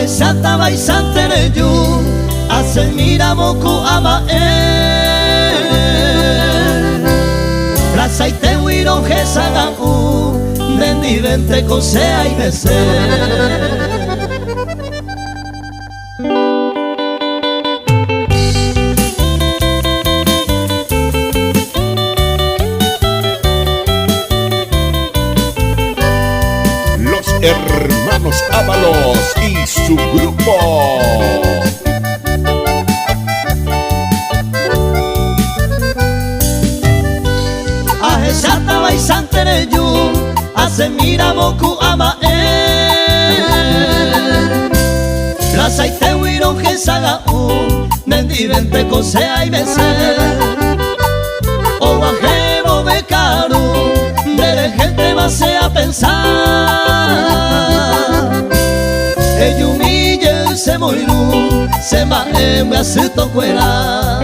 Ahesata baisantere yu Asemira moku ama Razaite huiro jesaga Nendi vente kosea y bese. Los hermanos Ábalos y su grupo. Ahesata baisantere yu Asemira moku ama Razaite huiro jesaga Nendi vente kosea y bese. O bajebo becaru Dere gente base a pensar Eyumille se moiru Se maembe a se tocuera.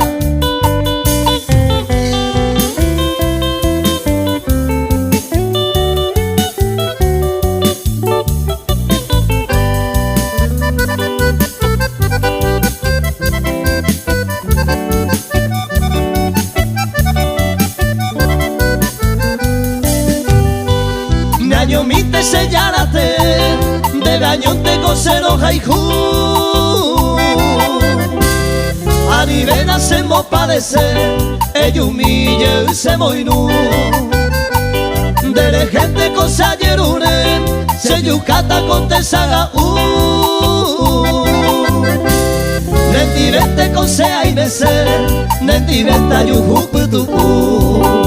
Año mite sellarate de año te cosero jaijú Aribena se mo padece Eyumille se moinu Dere gente cosa yerune Se yucata con tesaga Nendirete cosea y bese Nendireta yujuputupu.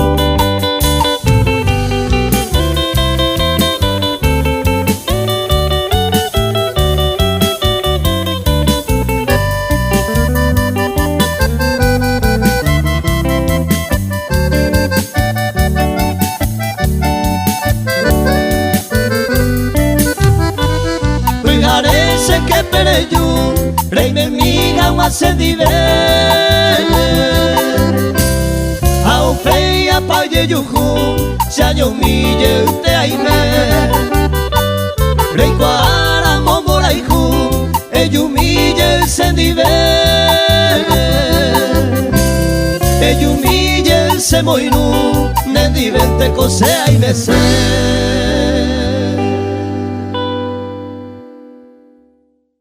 Parece que pereyu Reine miga se dive Au feia pa yeyuju Se año mille te aime Rei cuara momola iju Eyumille se dive Eyumille se moinu Nendi vente cosea y bese.